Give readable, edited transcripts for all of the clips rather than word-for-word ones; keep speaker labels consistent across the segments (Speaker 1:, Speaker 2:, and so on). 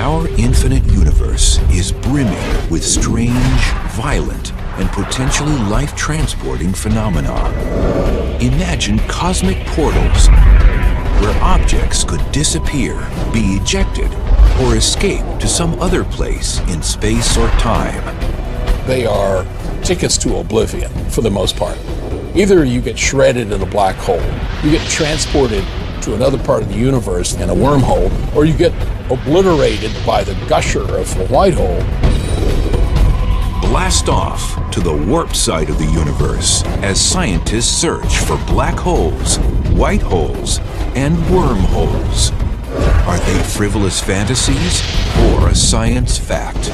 Speaker 1: Our infinite universe is brimming with strange, violent, and potentially life-transporting phenomena. Imagine cosmic portals where objects could disappear, be ejected, or escape to some other place in space or time.
Speaker 2: They are tickets to oblivion, for the most part. Either you get shredded in a black hole, you get transported to another part of the universe in a wormhole, or you get obliterated by the gusher of a white hole.
Speaker 1: Blast off to the warped side of the universe as scientists search for black holes, white holes, and wormholes. Are they frivolous fantasies or a science fact?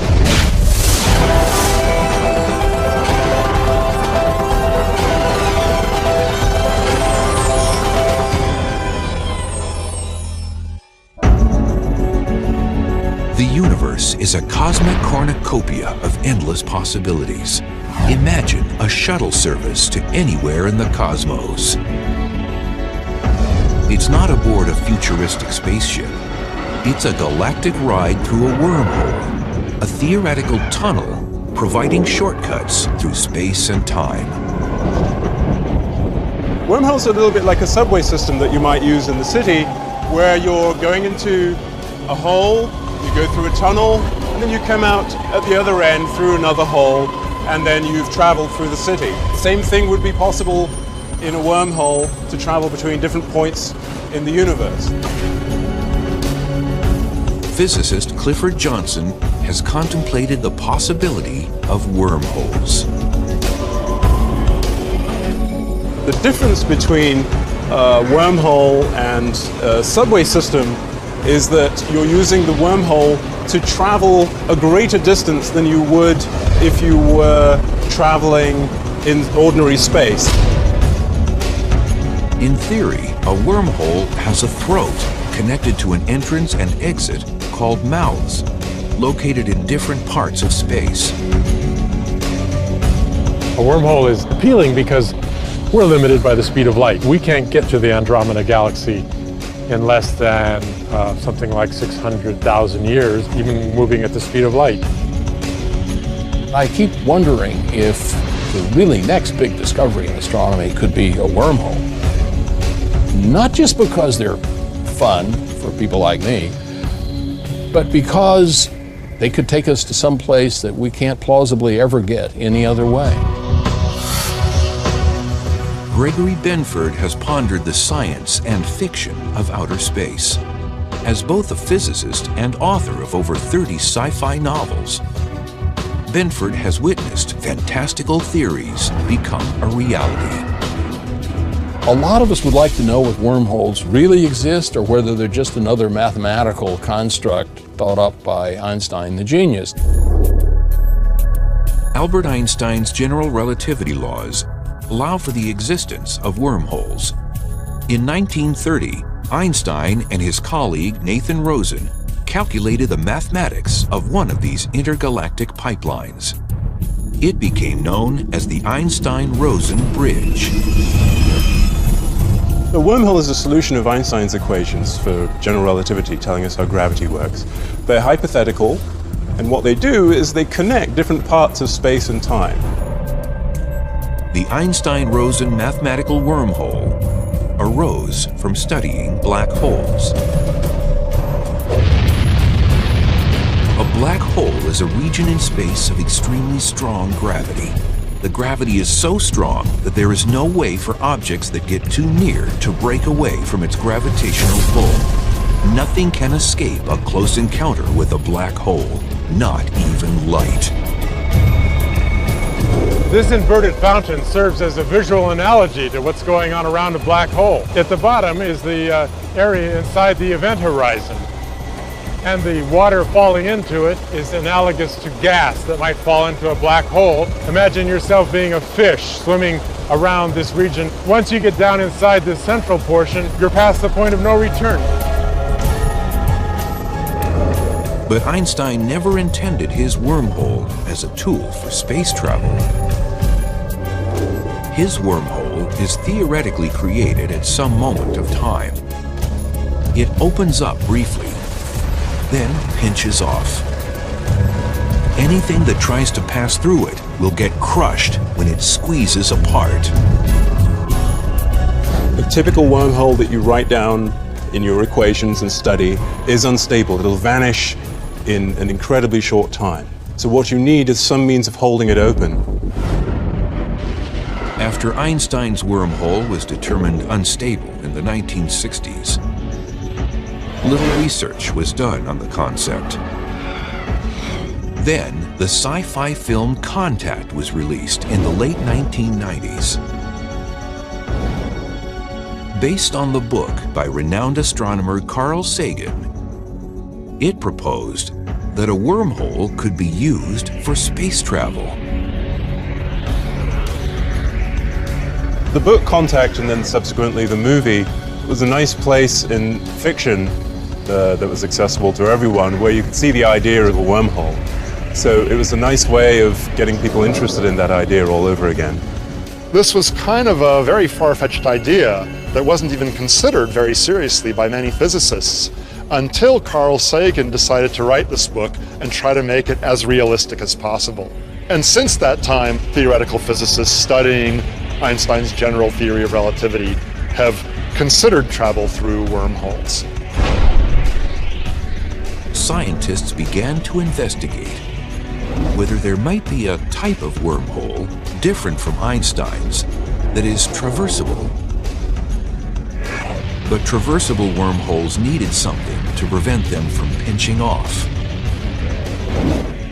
Speaker 1: The universe is a cosmic cornucopia of endless possibilities. Imagine a shuttle service to anywhere in the cosmos. It's not aboard a futuristic spaceship. It's a galactic ride through a wormhole, a theoretical tunnel providing shortcuts through space and time.
Speaker 3: Wormholes are a little bit like a subway system that you might use in the city, where you're going into a hole, you go through a tunnel, and then you come out at the other end through another hole, and then you've traveled through the city. Same thing would be possible in a wormhole to travel between different points in the universe.
Speaker 1: Physicist Clifford Johnson has contemplated the possibility of wormholes.
Speaker 3: The difference between a wormhole and a subway system is that you're using the wormhole to travel a greater distance than you would if you were traveling in ordinary space.
Speaker 1: In theory, a wormhole has a throat connected to an entrance and exit called mouths, located in different parts of space.
Speaker 4: A wormhole is appealing because we're limited by the speed of light. We can't get to the Andromeda Galaxy in less than something like 600,000 years, even moving at the speed of light.
Speaker 2: I keep wondering if the really next big discovery in astronomy could be a wormhole. Not just because they're fun for people like me, but because they could take us to some place that we can't plausibly ever get any other way.
Speaker 1: Gregory Benford has pondered the science and fiction of outer space. As both a physicist and author of over 30 sci-fi novels, Benford has witnessed fantastical theories become a reality.
Speaker 2: A lot of us would like to know if wormholes really exist or whether they're just another mathematical construct thought up by Einstein the genius.
Speaker 1: Albert Einstein's general relativity laws allow for the existence of wormholes. In 1930, Einstein and his colleague Nathan Rosen calculated the mathematics of one of these intergalactic pipelines. It became known as the Einstein-Rosen bridge.
Speaker 3: A wormhole is a solution of Einstein's equations for general relativity, telling us how gravity works. They're hypothetical, and what they do is they connect different parts of space and time.
Speaker 1: The Einstein-Rosen mathematical wormhole arose from studying black holes. A black hole is a region in space of extremely strong gravity. The gravity is so strong that there is no way for objects that get too near to break away from its gravitational pull. Nothing can escape a close encounter with a black hole, not even light.
Speaker 4: This inverted fountain serves as a visual analogy to what's going on around a black hole. At the bottom is the area inside the event horizon. And the water falling into it is analogous to gas that might fall into a black hole. Imagine yourself being a fish swimming around this region. Once you get down inside this central portion, you're past the point of no return.
Speaker 1: But Einstein never intended his wormhole as a tool for space travel. His wormhole is theoretically created at some moment of time. It opens up briefly, then pinches off. Anything that tries to pass through it will get crushed when it squeezes apart.
Speaker 3: A typical wormhole that you write down in your equations and study is unstable. It'll vanish in an incredibly short time. So what you need is some means of holding it open.
Speaker 1: After Einstein's wormhole was determined unstable in the 1960s, little research was done on the concept. Then, the sci-fi film Contact was released in the late 1990s. Based on the book by renowned astronomer Carl Sagan, it proposed that a wormhole could be used for space travel.
Speaker 3: The book Contact, and then subsequently the movie, was a nice place in fiction that was accessible to everyone, where you could see the idea of a wormhole. So it was a nice way of getting people interested in that idea all over again.
Speaker 5: This was kind of a very far-fetched idea that wasn't even considered very seriously by many physicists until Carl Sagan decided to write this book and try to make it as realistic as possible. And since that time, theoretical physicists studying Einstein's general theory of relativity have considered travel through wormholes.
Speaker 1: Scientists began to investigate whether there might be a type of wormhole different from Einstein's that is traversable. But traversable wormholes needed something to prevent them from pinching off.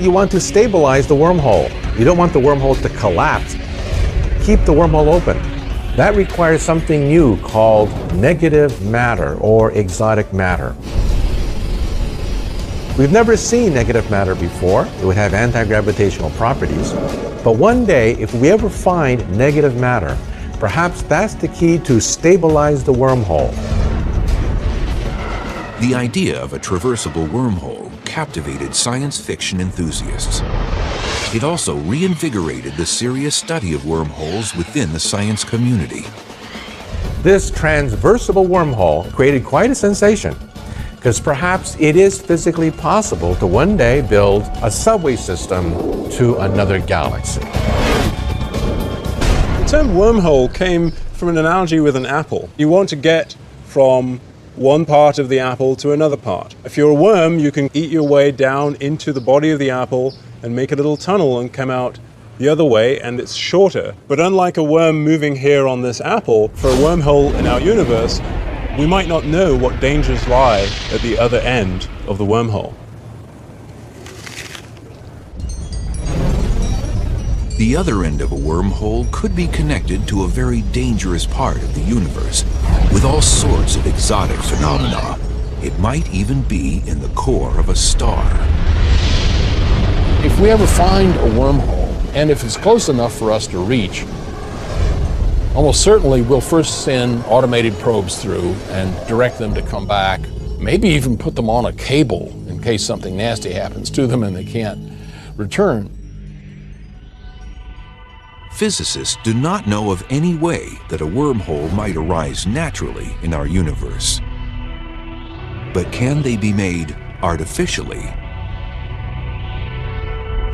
Speaker 6: You want to stabilize the wormhole. You don't want the wormhole to collapse. Keep the wormhole open. That requires something new called negative matter or exotic matter. We've never seen negative matter before. It would have anti-gravitational properties. But one day, if we ever find negative matter, perhaps that's the key to stabilize the wormhole.
Speaker 1: The idea of a traversable wormhole captivated science fiction enthusiasts. It also reinvigorated the serious study of wormholes within the science community.
Speaker 6: This transversable wormhole created quite a sensation, because perhaps it is physically possible to one day build a subway system to another galaxy.
Speaker 3: The term wormhole came from an analogy with an apple. You want to get from one part of the apple to another part. If you're a worm, you can eat your way down into the body of the apple and make a little tunnel and come out the other way, and it's shorter. But unlike a worm moving here on this apple, for a wormhole in our universe, we might not know what dangers lie at the other end of the wormhole.
Speaker 1: The other end of a wormhole could be connected to a very dangerous part of the universe, with all sorts of exotic phenomena. It might even be in the core of a star.
Speaker 2: If we ever find a wormhole, and if it's close enough for us to reach, almost certainly we'll first send automated probes through and direct them to come back, maybe even put them on a cable in case something nasty happens to them and they can't return.
Speaker 1: Physicists do not know of any way that a wormhole might arise naturally in our universe. But can they be made artificially?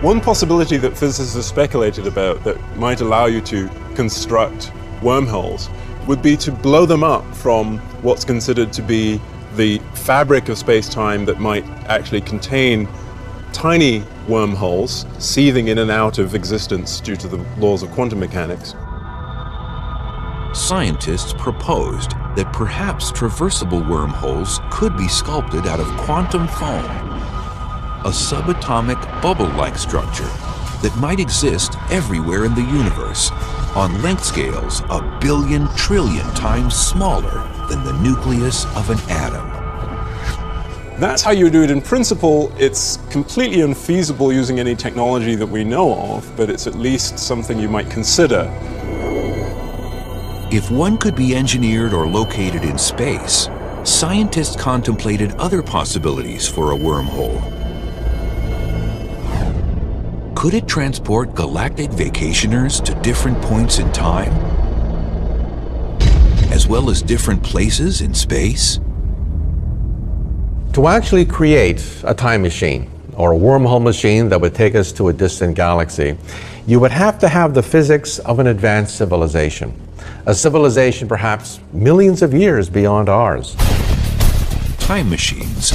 Speaker 3: One possibility that physicists have speculated about that might allow you to construct wormholes would be to blow them up from what's considered to be the fabric of space-time that might actually contain tiny wormholes seething in and out of existence due to the laws of quantum mechanics.
Speaker 1: Scientists proposed that perhaps traversable wormholes could be sculpted out of quantum foam, a subatomic bubble-like structure that might exist everywhere in the universe, on length scales 1 billion trillion times smaller than the nucleus of an atom.
Speaker 3: That's how you do it in principle. It's completely unfeasible using any technology that we know of, but it's at least something you might consider.
Speaker 1: If one could be engineered or located in space, scientists contemplated other possibilities for a wormhole. Could it transport galactic vacationers to different points in time, as well as different places in space?
Speaker 6: To actually create a time machine or a wormhole machine that would take us to a distant galaxy, you would have to have the physics of an advanced civilization. A civilization perhaps millions of years beyond ours.
Speaker 1: Time machines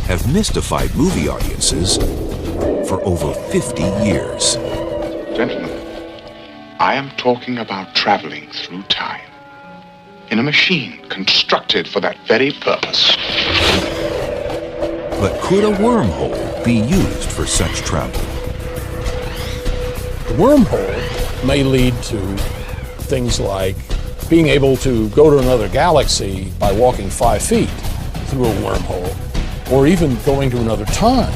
Speaker 1: have mystified movie audiences for over 50 years.
Speaker 7: Gentlemen, I am talking about traveling through time in a machine constructed for that very purpose.
Speaker 1: But could a wormhole be used for such travel?
Speaker 2: The wormhole may lead to things like being able to go to another galaxy by walking 5 feet through a wormhole, or even going to another time.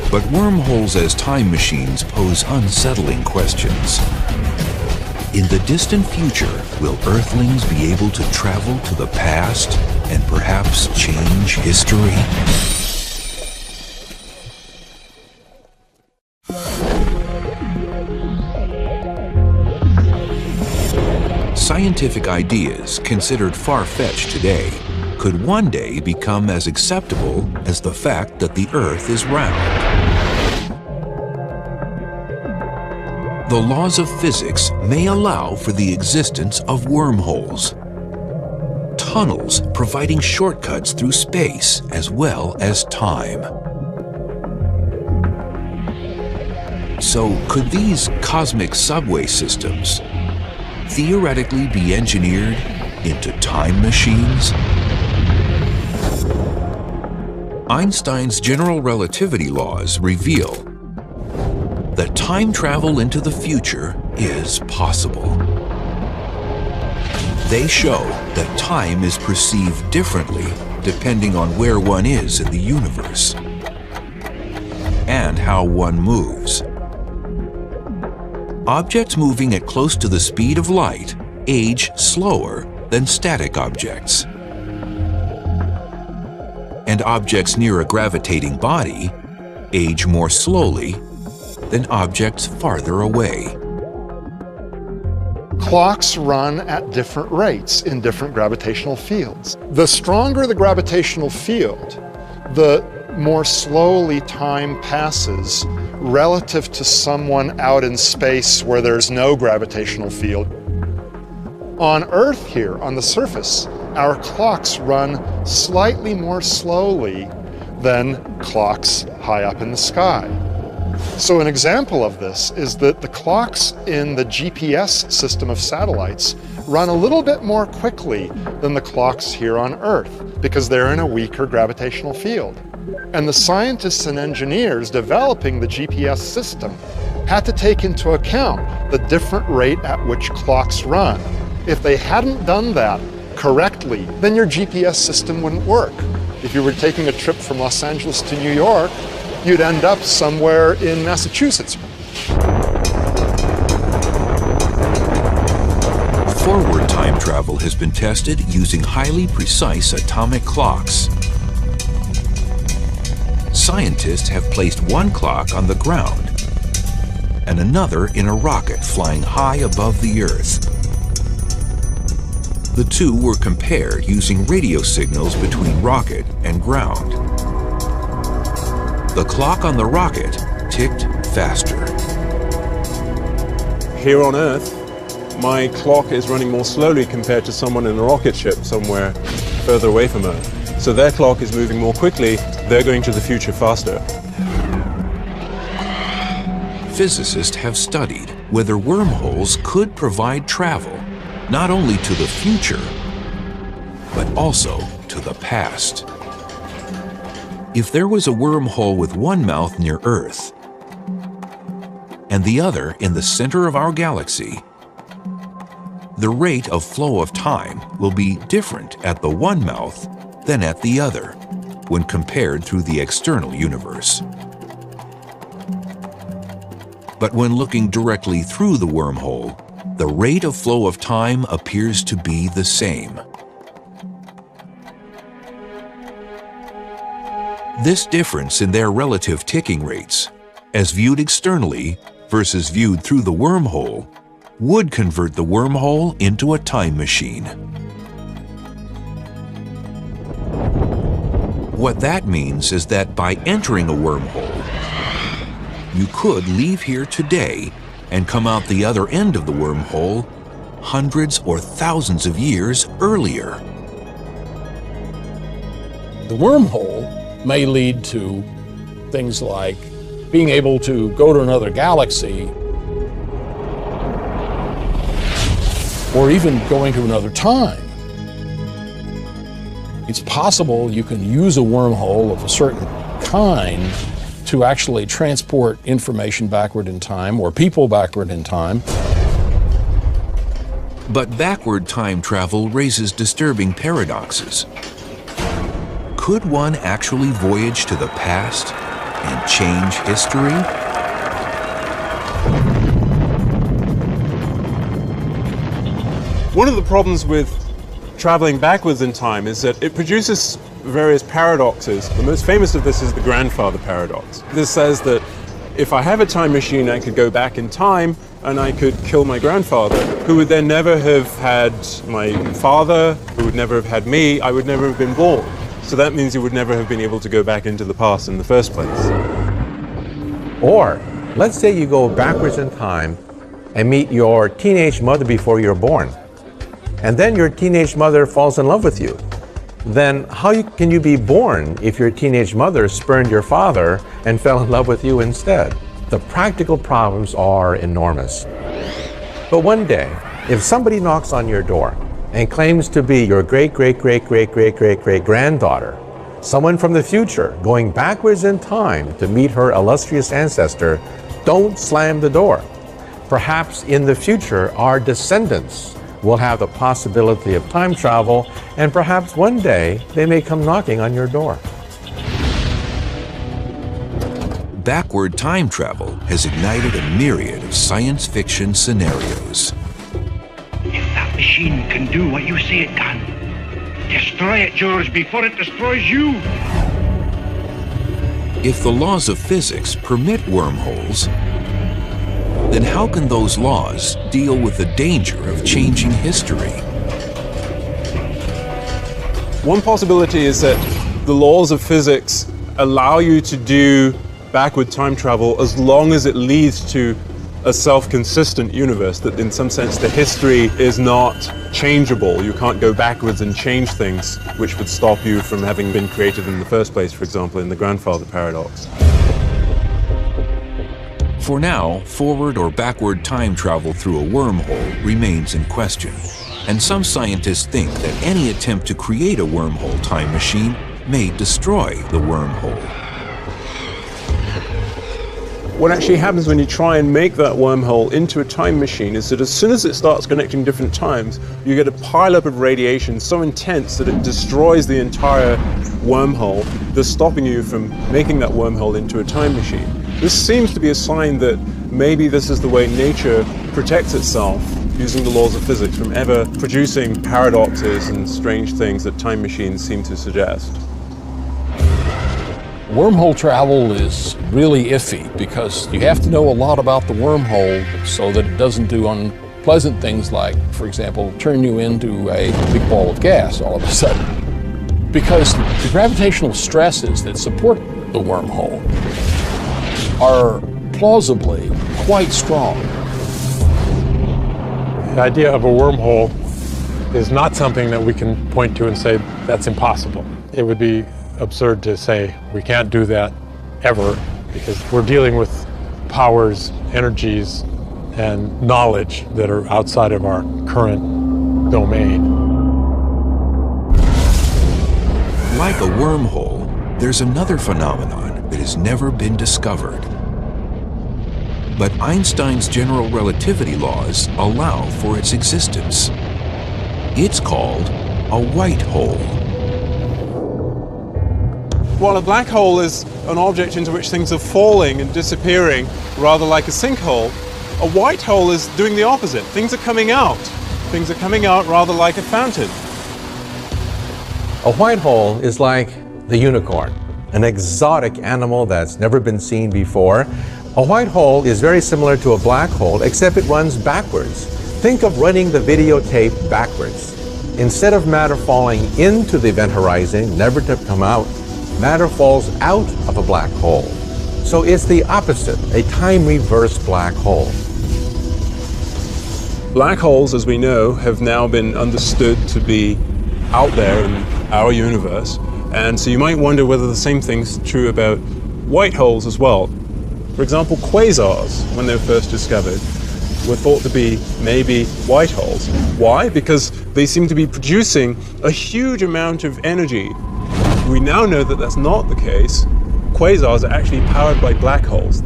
Speaker 1: But wormholes as time machines pose unsettling questions. In the distant future, will Earthlings be able to travel to the past and perhaps change history? Scientific ideas considered far-fetched today could one day become as acceptable as the fact that the Earth is round. The laws of physics may allow for the existence of wormholes, tunnels providing shortcuts through space as well as time. So could these cosmic subway systems theoretically be engineered into time machines? Einstein's general relativity laws reveal that time travel into the future is possible. They show that time is perceived differently depending on where one is in the universe and how one moves. Objects moving at close to the speed of light age slower than static objects. And objects near a gravitating body age more slowly than objects farther away.
Speaker 5: Clocks run at different rates in different gravitational fields. The stronger the gravitational field, the more slowly time passes relative to someone out in space where there's no gravitational field. On Earth here, on the surface, our clocks run slightly more slowly than clocks high up in the sky. So an example of this is that the clocks in the GPS system of satellites run a little bit more quickly than the clocks here on Earth because they're in a weaker gravitational field. And the scientists and engineers developing the GPS system had to take into account the different rate at which clocks run. If they hadn't done that correctly, then your GPS system wouldn't work. If you were taking a trip from Los Angeles to New York, you'd end up somewhere in Massachusetts.
Speaker 1: Forward time travel has been tested using highly precise atomic clocks. Scientists have placed one clock on the ground and another in a rocket flying high above the Earth. The two were compared using radio signals between rocket and ground. The clock on the rocket ticked faster.
Speaker 3: Here on Earth, my clock is running more slowly compared to someone in a rocket ship somewhere further away from Earth. So their clock is moving more quickly, they're going to the future faster.
Speaker 1: Physicists have studied whether wormholes could provide travel not only to the future, but also to the past. If there was a wormhole with one mouth near Earth and the other in the center of our galaxy, the rate of flow of time will be different at the one mouth than at the other when compared through the external universe. But when looking directly through the wormhole, the rate of flow of time appears to be the same. This difference in their relative ticking rates, as viewed externally versus viewed through the wormhole, would convert the wormhole into a time machine. What that means is that by entering a wormhole, you could leave here today and come out the other end of the wormhole hundreds or thousands of years earlier.
Speaker 2: The wormhole may lead to things like being able to go to another galaxy, or even going to another time. It's possible you can use a wormhole of a certain kind to actually transport information backward in time, or people backward in time.
Speaker 1: But backward time travel raises disturbing paradoxes. Could one actually voyage to the past and change history?
Speaker 3: One of the problems with traveling backwards in time is that it produces various paradoxes. The most famous of this is the grandfather paradox. This says that if I have a time machine, I could go back in time and I could kill my grandfather, who would then never have had my father, who would never have had me, I would never have been born. So that means you would never have been able to go back into the past in the first place.
Speaker 6: Or, let's say you go backwards in time and meet your teenage mother before you're born. And then your teenage mother falls in love with you. Then how can you be born if your teenage mother spurned your father and fell in love with you instead? The practical problems are enormous. But one day, if somebody knocks on your door and claims to be your great-great-great-great-great-great-great-granddaughter, someone from the future going backwards in time to meet her illustrious ancestor, don't slam the door. Perhaps in the future, our descendants will have the possibility of time travel, and perhaps one day they may come knocking on your door.
Speaker 1: Backward time travel has ignited a myriad of science fiction scenarios.
Speaker 8: If that machine can do what you say it can, destroy it, George, before it destroys you.
Speaker 1: If the laws of physics permit wormholes, then how can those laws deal with the danger of changing history?
Speaker 3: One possibility is that the laws of physics allow you to do backward time travel as long as it leads to a self-consistent universe, that in some sense the history is not changeable. You can't go backwards and change things, which would stop you from having been created in the first place, for example, in the grandfather paradox.
Speaker 1: For now, forward or backward time travel through a wormhole remains in question, and some scientists think that any attempt to create a wormhole time machine may destroy the wormhole.
Speaker 3: What actually happens when you try and make that wormhole into a time machine is that as soon as it starts connecting different times, you get a pileup of radiation so intense that it destroys the entire wormhole, thus stopping you from making that wormhole into a time machine. This seems to be a sign that maybe this is the way nature protects itself, using the laws of physics, from ever producing paradoxes and strange things that time machines seem to suggest.
Speaker 2: Wormhole travel is really iffy because you have to know a lot about the wormhole so that it doesn't do unpleasant things like, for example, turn you into a big ball of gas all of a sudden. Because the gravitational stresses that support the wormhole are plausibly quite strong.
Speaker 4: The idea of a wormhole is not something that we can point to and say that's impossible. It would be absurd to say we can't do that ever, because we're dealing with powers, energies, and knowledge that are outside of our current domain.
Speaker 1: Like a wormhole, there's another phenomenon that has never been discovered. But Einstein's general relativity laws allow for its existence. It's called a white hole.
Speaker 3: While a black hole is an object into which things are falling and disappearing, rather like a sinkhole, a white hole is doing the opposite. Things are coming out. Things are coming out rather like a fountain.
Speaker 6: A white hole is like the unicorn, an exotic animal that's never been seen before. A white hole is very similar to a black hole, except it runs backwards. Think of running the videotape backwards. Instead of matter falling into the event horizon, never to come out, matter falls out of a black hole. So it's the opposite, a time-reversed black hole.
Speaker 3: Black holes, as we know, have now been understood to be out there in our universe. And so you might wonder whether the same thing's true about white holes as well. For example, quasars, when they were first discovered, were thought to be maybe white holes. Why? Because they seem to be producing a huge amount of energy. We now know that that's not the case. Quasars are actually powered by black holes.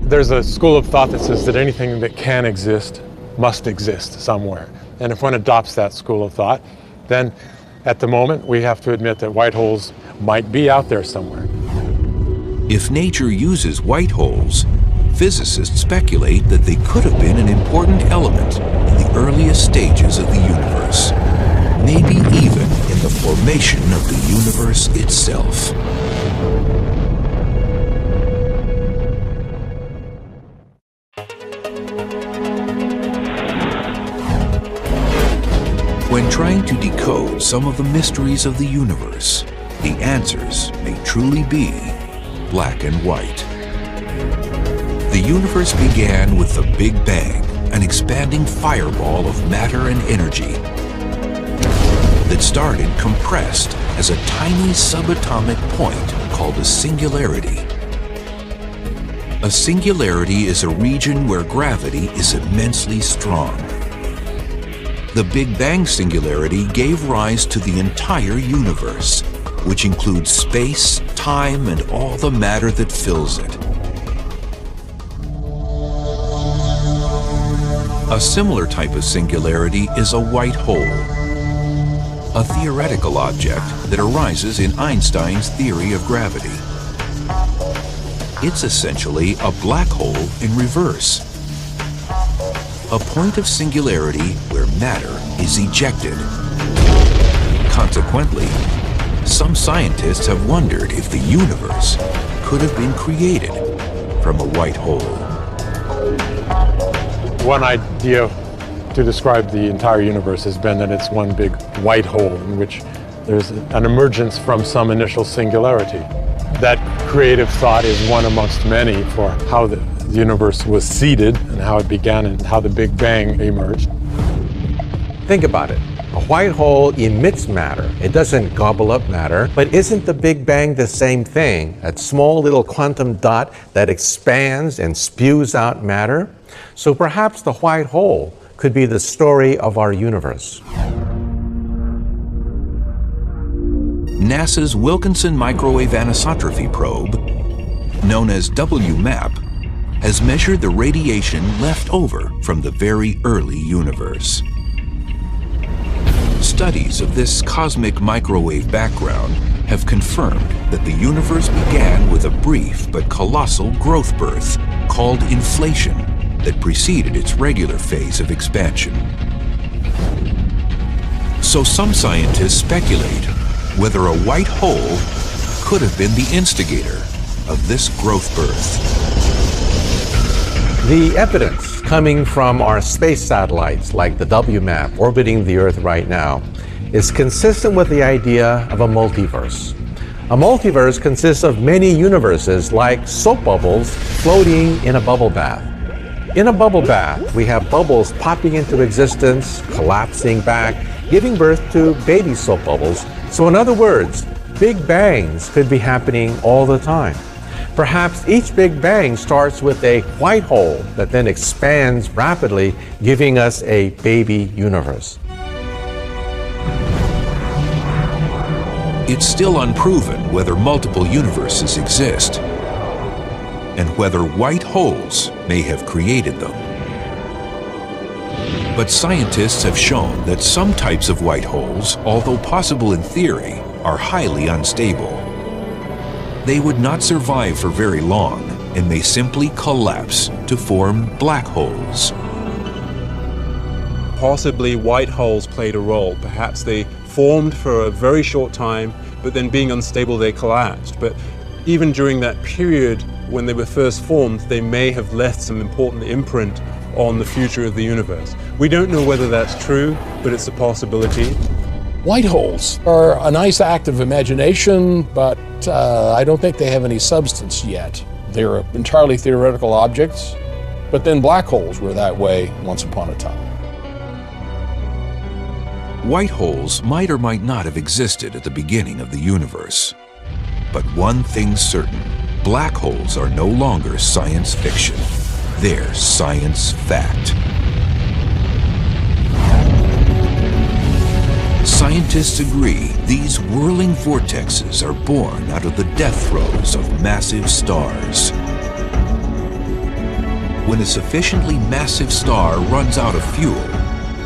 Speaker 4: There's a school of thought that says that anything that can exist must exist somewhere. And if one adopts that school of thought, then at the moment we have to admit that white holes might be out there somewhere.
Speaker 1: If nature uses white holes, physicists speculate that they could have been an important element in the earliest stages of the universe, maybe even in the formation of the universe itself. When trying to decode some of the mysteries of the universe, the answers may truly be black and white. The universe began with the Big Bang, an expanding fireball of matter and energy that started compressed as a tiny subatomic point called a singularity. A singularity is a region where gravity is immensely strong. The Big Bang singularity gave rise to the entire universe, which includes space, time, and all the matter that fills it. A similar type of singularity is a white hole, a theoretical object that arises in Einstein's theory of gravity. It's essentially a black hole in reverse, a point of singularity where matter is ejected. Consequently, some scientists have wondered if the universe could have been created from a white hole.
Speaker 4: One idea to describe the entire universe has been that it's one big white hole in which there's an emergence from some initial singularity. That creative thought is one amongst many for how the universe was seeded and how it began and how the Big Bang emerged.
Speaker 6: Think about it. A white hole emits matter. It doesn't gobble up matter. But isn't the Big Bang the same thing? That small little quantum dot that expands and spews out matter? So perhaps the white hole could be the story of our universe.
Speaker 1: NASA's Wilkinson Microwave Anisotropy Probe, known as WMAP, has measured the radiation left over from the very early universe. Studies of this cosmic microwave background have confirmed that the universe began with a brief but colossal growth burst called inflation that preceded its regular phase of expansion. So some scientists speculate whether a white hole could have been the instigator of this growth burst.
Speaker 6: The evidence coming from our space satellites like the WMAP orbiting the Earth right now is consistent with the idea of a multiverse. A multiverse consists of many universes like soap bubbles floating in a bubble bath. In a bubble bath, we have bubbles popping into existence, collapsing back, giving birth to baby soap bubbles. So in other words, Big Bangs could be happening all the time. Perhaps each Big Bang starts with a white hole that then expands rapidly, giving us a baby universe.
Speaker 1: It's still unproven whether multiple universes exist and whether white holes may have created them. But scientists have shown that some types of white holes, although possible in theory, are highly unstable. They would not survive for very long and may simply collapse to form black holes.
Speaker 3: Possibly white holes played a role. Perhaps they formed for a very short time, but then being unstable, they collapsed. But even during that period when they were first formed, they may have left some important imprint on the future of the universe. We don't know whether that's true, but it's a possibility.
Speaker 2: White holes are a nice act of imagination, but I don't think they have any substance yet. They're entirely theoretical objects, but then black holes were that way once upon a time.
Speaker 1: White holes might or might not have existed at the beginning of the universe. But one thing's certain, black holes are no longer science fiction. They're science fact. Scientists agree these whirling vortexes are born out of the death throes of massive stars. When a sufficiently massive star runs out of fuel,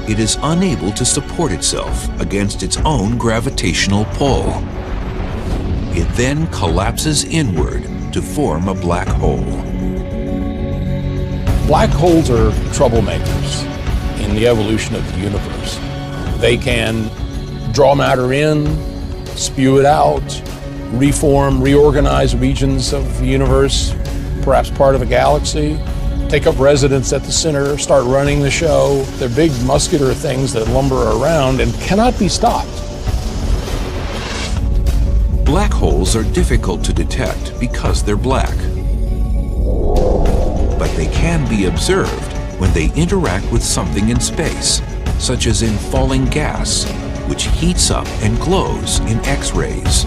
Speaker 1: it is unable to support itself against its own gravitational pull. It then collapses inward to form a black hole.
Speaker 2: Black holes are troublemakers in the evolution of the universe. They can draw matter in, spew it out, reform, reorganize regions of the universe, perhaps part of a galaxy, take up residence at the center, start running the show. They're big muscular things that lumber around and cannot be stopped.
Speaker 1: Black holes are difficult to detect because they're black. But they can be observed when they interact with something in space, such as in falling gas, which heats up and glows in X-rays.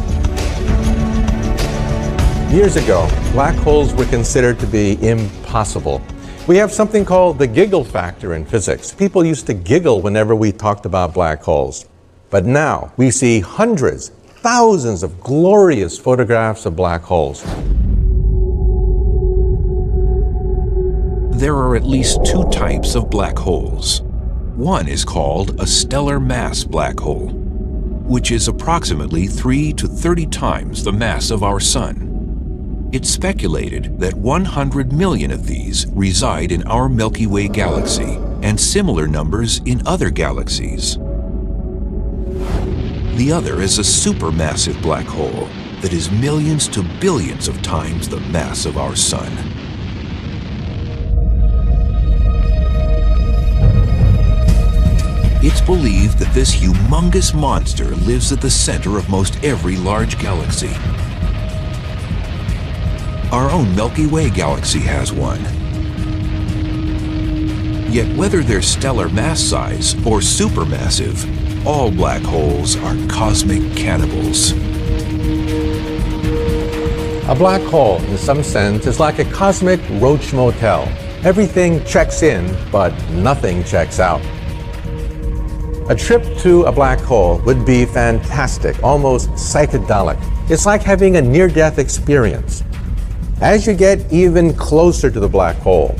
Speaker 6: Years ago, black holes were considered to be impossible. We have something called the giggle factor in physics. People used to giggle whenever we talked about black holes. But now we see hundreds, thousands of glorious photographs of black holes.
Speaker 1: There are at least two types of black holes. One is called a stellar mass black hole, which is approximately 3 to 30 times the mass of our Sun. It's speculated that 100 million of these reside in our Milky Way galaxy and similar numbers in other galaxies. The other is a supermassive black hole that is millions to billions of times the mass of our Sun. It's believed that this humongous monster lives at the center of most every large galaxy. Our own Milky Way galaxy has one. Yet whether they're stellar mass size or supermassive, all black holes are cosmic cannibals.
Speaker 6: A black hole, in some sense, is like a cosmic roach motel. Everything checks in, but nothing checks out. A trip to a black hole would be fantastic, almost psychedelic. It's like having a near-death experience. As you get even closer to the black hole,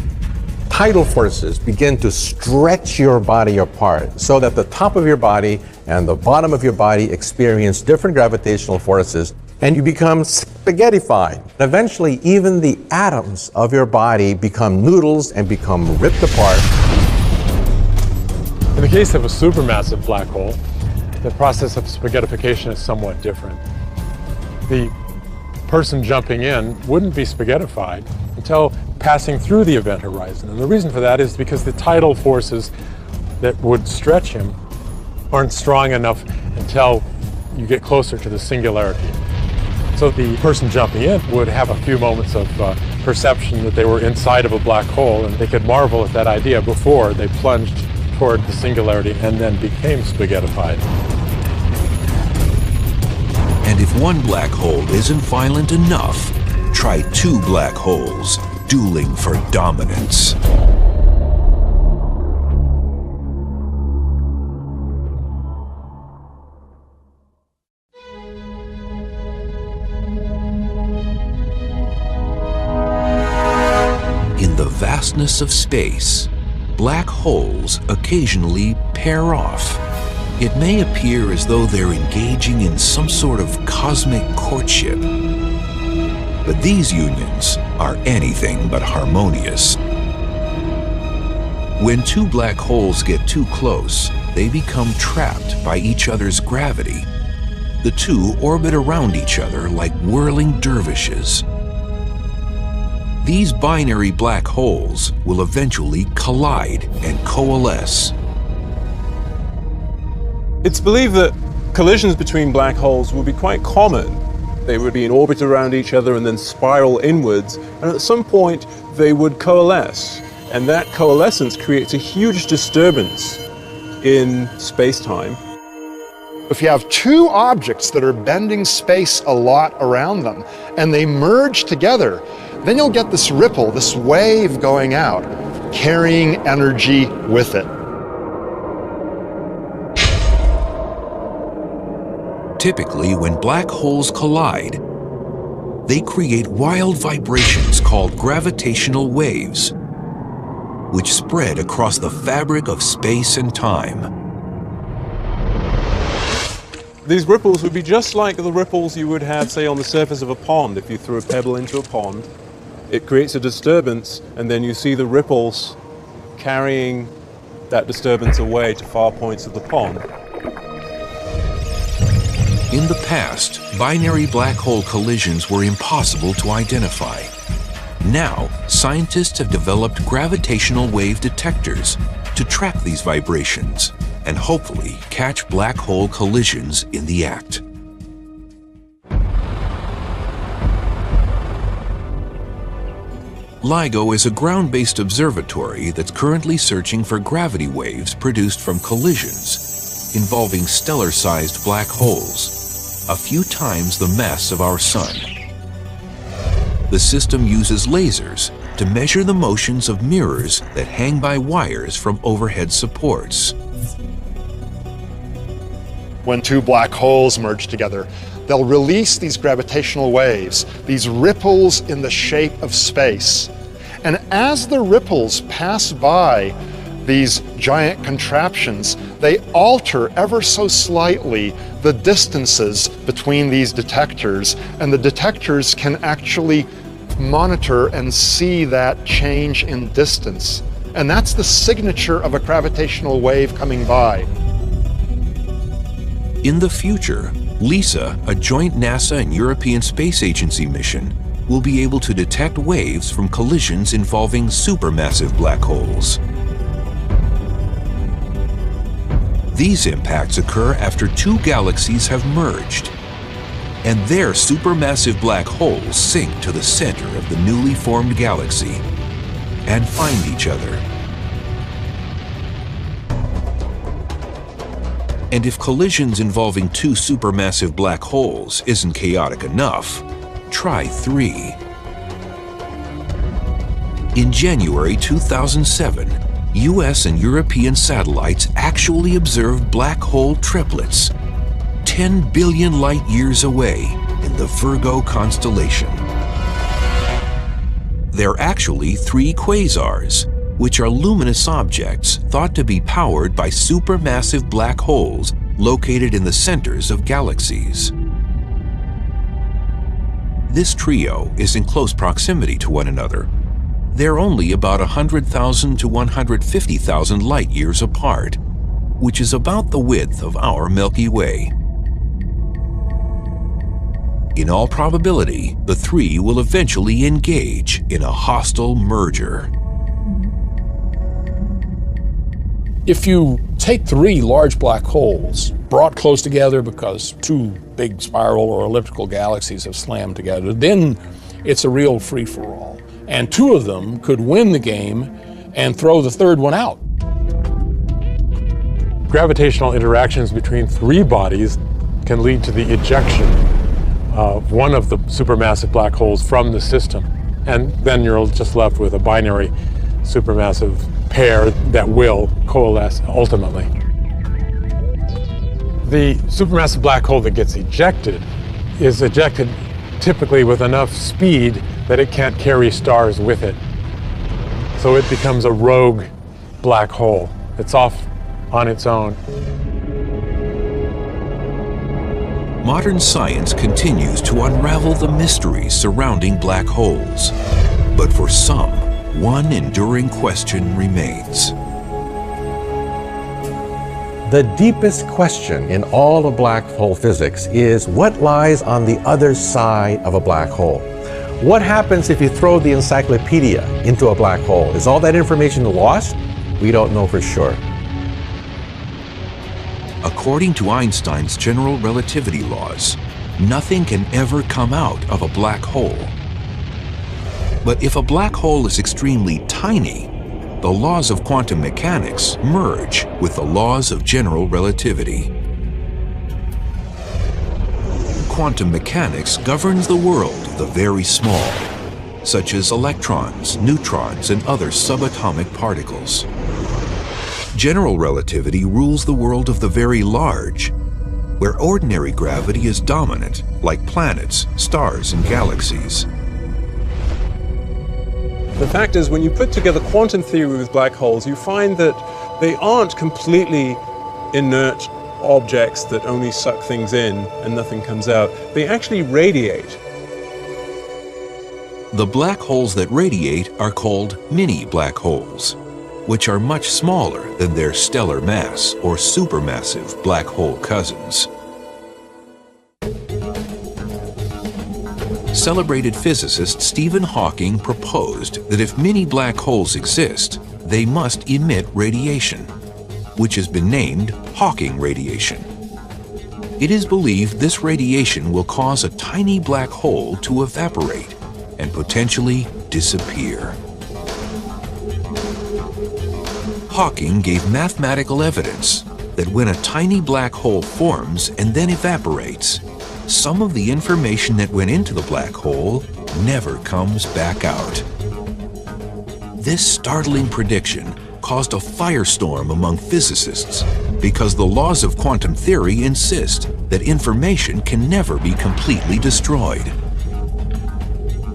Speaker 6: tidal forces begin to stretch your body apart so that the top of your body and the bottom of your body experience different gravitational forces, and you become spaghettified. Eventually, even the atoms of your body become noodles and become ripped apart.
Speaker 4: In the case of a supermassive black hole, the process of spaghettification is somewhat different. The person jumping in wouldn't be spaghettified until passing through the event horizon. And the reason for that is because the tidal forces that would stretch him aren't strong enough until you get closer to the singularity. So the person jumping in would have a few moments of perception that they were inside of a black hole, and they could marvel at that idea before they plunged toward the singularity and then became spaghettified.
Speaker 1: And if one black hole isn't violent enough, try two black holes dueling for dominance. In the vastness of space, black holes occasionally pair off. It may appear as though they're engaging in some sort of cosmic courtship. But these unions are anything but harmonious. When two black holes get too close, they become trapped by each other's gravity. The two orbit around each other like whirling dervishes. These binary black holes will eventually collide and coalesce.
Speaker 3: It's believed that Collisions between black holes would be quite common. They would be in orbit around each other and then spiral inwards, and at some point they would coalesce. And that coalescence creates a huge disturbance in space-time.
Speaker 5: If you have two objects that are bending space a lot around them, and they merge together, then you'll get this ripple, this wave going out, carrying energy with it.
Speaker 1: Typically, when black holes collide, they create wild vibrations called gravitational waves, which spread across the fabric of space and time.
Speaker 3: These ripples would be just like the ripples you would have, say, on the surface of a pond. If you threw a pebble into a pond, it creates a disturbance, and then you see the ripples carrying that disturbance away to far points of the pond.
Speaker 1: In the past, binary black hole collisions were impossible to identify. Now, scientists have developed gravitational wave detectors to track these vibrations and hopefully catch black hole collisions in the act. LIGO is a ground-based observatory that's currently searching for gravity waves produced from collisions involving stellar-sized black holes, a few times the mass of our Sun. The system uses lasers to measure the motions of mirrors that hang by wires from overhead supports.
Speaker 5: When two black holes merge together, they'll release these gravitational waves, these ripples in the shape of space. And as the ripples pass by these giant contraptions, they alter ever so slightly the distances between these detectors, and the detectors can actually monitor and see that change in distance. And that's the signature of a gravitational wave coming by.
Speaker 1: In the future, LISA, a joint NASA and European Space Agency mission, will be able to detect waves from collisions involving supermassive black holes. These impacts occur after two galaxies have merged, and their supermassive black holes sink to the center of the newly formed galaxy and find each other. And if collisions involving two supermassive black holes isn't chaotic enough, try three. In January 2007, US and European satellites actually observed black hole triplets 10 billion light years away in the Virgo constellation. They're actually three quasars, which are luminous objects thought to be powered by supermassive black holes located in the centers of galaxies. This trio is in close proximity to one another. They're only about 100,000 to 150,000 light years apart, which is about the width of our Milky Way. In all probability, the three will eventually engage in a hostile merger.
Speaker 2: If you take three large black holes brought close together because two big spiral or elliptical galaxies have slammed together, then it's a real free-for-all. And two of them could win the game and throw the third one out.
Speaker 4: Gravitational interactions between three bodies can lead to the ejection of one of the supermassive black holes from the system. And then you're just left with a binary supermassive pair that will coalesce ultimately. The supermassive black hole that gets ejected is ejected typically with enough speed that it can't carry stars with it. So it becomes a rogue black hole. It's off on its own.
Speaker 1: Modern science continues to unravel the mysteries surrounding black holes. But for some, one enduring question remains.
Speaker 6: The deepest question in all of black hole physics is what lies on the other side of a black hole? What happens if you throw the encyclopedia into a black hole? Is all that information lost? We don't know for sure.
Speaker 1: According to Einstein's general relativity laws, nothing can ever come out of a black hole. But if a black hole is extremely tiny, the laws of quantum mechanics merge with the laws of general relativity. Quantum mechanics governs the world of the very small, such as electrons, neutrons, and other subatomic particles. General relativity rules the world of the very large, where ordinary gravity is dominant, like planets, stars, and galaxies.
Speaker 3: The fact is, when you put together quantum theory with black holes, you find that they aren't completely inert objects that only suck things in and nothing comes out. They actually radiate.
Speaker 1: The black holes that radiate are called mini black holes, which are much smaller than their stellar mass or supermassive black hole cousins. Celebrated physicist Stephen Hawking proposed that if mini black holes exist, they must emit radiation, which has been named Hawking radiation. It is believed this radiation will cause a tiny black hole to evaporate and potentially disappear. Hawking gave mathematical evidence that when a tiny black hole forms and then evaporates, some of the information that went into the black hole never comes back out. This startling prediction caused a firestorm among physicists because the laws of quantum theory insist that information can never be completely destroyed.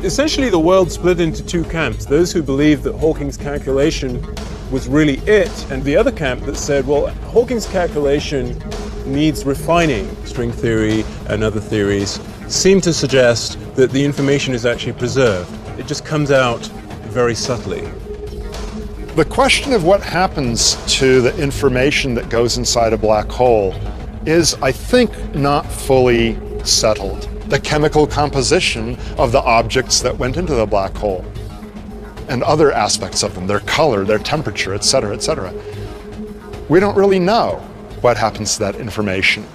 Speaker 3: Essentially, the world split into two camps. Those who believed that Hawking's calculation was really it, and the other camp that said, well, Hawking's calculation needs refining. String theory and other theories seem to suggest that the information is actually preserved. It just comes out very subtly.
Speaker 5: The question of what happens to the information that goes inside a black hole is, I think, not fully settled. The chemical composition of the objects that went into the black hole and other aspects of them, their color, their temperature, etc., etc. We don't really know what happens to that information.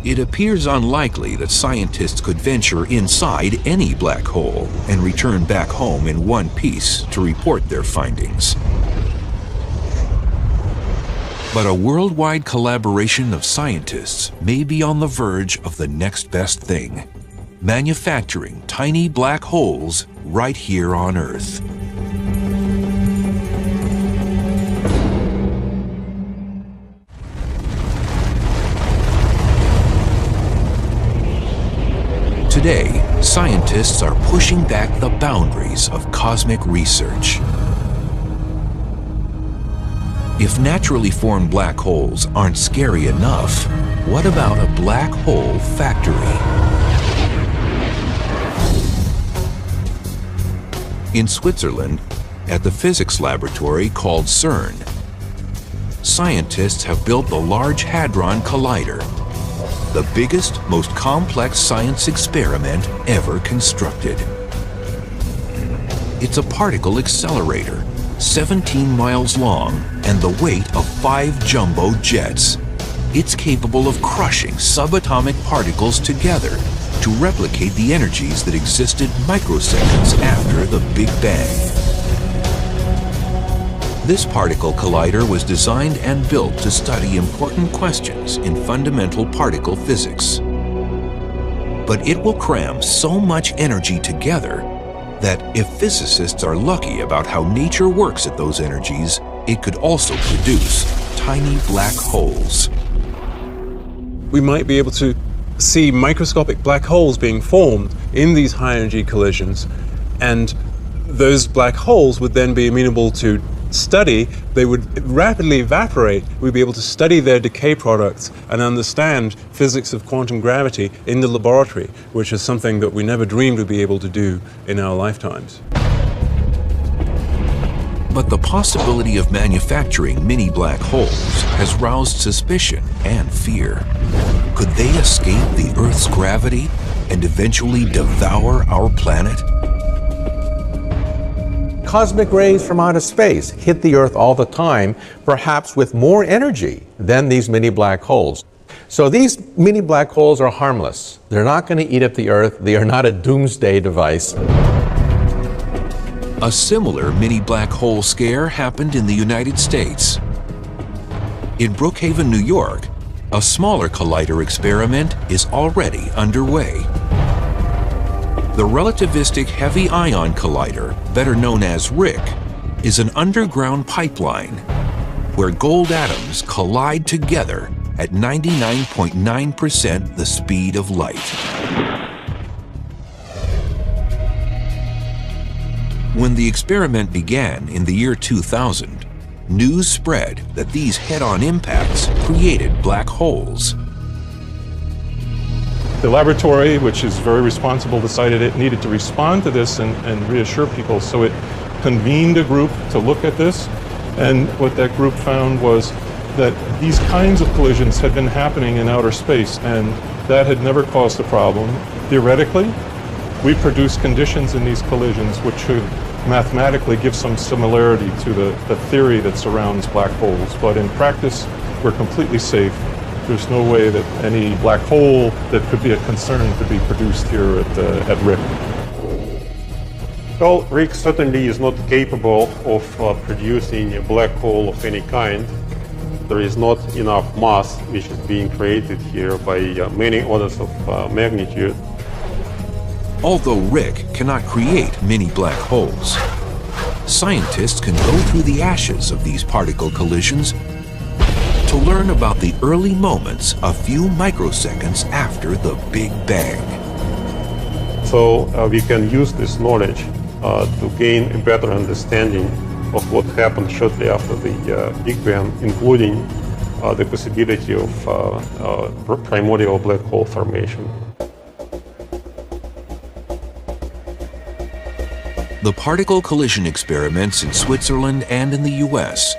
Speaker 1: It appears unlikely that scientists could venture inside any black hole and return back home in one piece to report their findings. But a worldwide collaboration of scientists may be on the verge of the next best thing: manufacturing tiny black holes right here on Earth. Today, scientists are pushing back the boundaries of cosmic research. If naturally formed black holes aren't scary enough, what about a black hole factory? In Switzerland, at the physics laboratory called CERN, scientists have built the Large Hadron Collider, the biggest, most complex science experiment ever constructed. It's a particle accelerator, 17 miles long and the weight of 5 jumbo jets. It's capable of crushing subatomic particles together to replicate the energies that existed microseconds after the Big Bang. This particle collider was designed and built to study important questions in fundamental particle physics. But it will cram so much energy together that if physicists are lucky about how nature works at those energies, it could also produce tiny black holes.
Speaker 3: We might be able to see microscopic black holes being formed in these high-energy collisions, and those black holes would then be amenable to study. They would rapidly evaporate. We'd be able to study their decay products and understand physics of quantum gravity in the laboratory, which is something that we never dreamed we'd be able to do in our lifetimes.
Speaker 1: But the possibility of manufacturing mini black holes has roused suspicion and fear. Could they escape the Earth's gravity and eventually devour our planet?
Speaker 6: cosmic rays from outer space hit the Earth all the time, perhaps with more energy than these mini black holes. So these mini black holes are harmless. They're not going to eat up the Earth. They are not a doomsday device.
Speaker 1: A similar mini black hole scare happened in the United States. In Brookhaven, New York, a smaller collider experiment is already underway. The relativistic heavy ion collider, better known as RHIC, is an underground pipeline where gold atoms collide together at 99.9% the speed of light. When the experiment began in the year 2000, news spread that these head-on impacts created black holes.
Speaker 3: The laboratory, which is very responsible, decided it needed to respond to this and reassure people, so it convened a group to look at this. And what that group found was that these kinds of collisions had been happening in outer space, and that had never caused a problem. Theoretically, we produce conditions in these collisions which should mathematically give some similarity to the theory that surrounds black holes. But in practice, we're completely safe. There's no way that any black hole that could be a concern could be produced here at RHIC.
Speaker 9: Well, RHIC certainly is not capable of producing a black hole of any kind. There is not enough mass which is being created here by many orders of magnitude.
Speaker 1: Although RHIC cannot create mini black holes, scientists can go through the ashes of these particle collisions to learn about the early moments a few microseconds after the Big Bang.
Speaker 9: So we can use this knowledge to gain a better understanding of what happened shortly after the Big Bang, including the possibility of primordial black hole formation.
Speaker 1: The particle collision experiments in Switzerland and in the US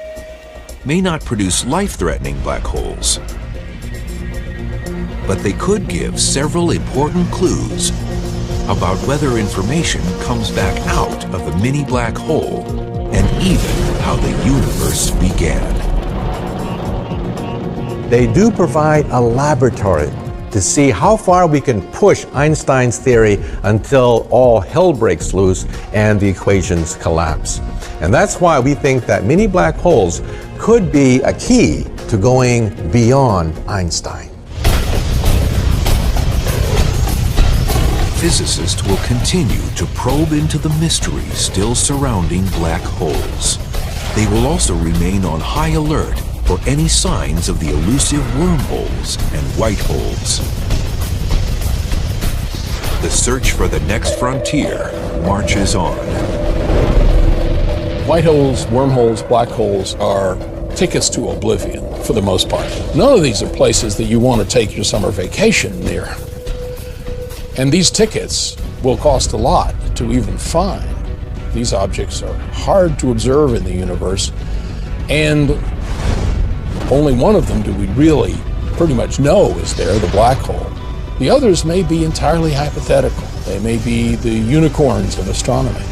Speaker 1: may not produce life-threatening black holes, but they could give several important clues about whether information comes back out of a mini black hole and even how the universe began.
Speaker 6: They do provide a laboratory to see how far we can push Einstein's theory until all hell breaks loose and the equations collapse. And that's why we think that mini black holes could be a key to going beyond Einstein.
Speaker 1: Physicists will continue to probe into the mysteries still surrounding black holes. They will also remain on high alert for any signs of the elusive wormholes and white holes. The search for the next frontier marches on.
Speaker 2: White holes, wormholes, black holes are tickets to oblivion for the most part. None of these are places that you want to take your summer vacation near. And these tickets will cost a lot to even find. These objects are hard to observe in the universe, and only one of them do we really pretty much know is there, the black hole. The others may be entirely hypothetical. They may be the unicorns of astronomy.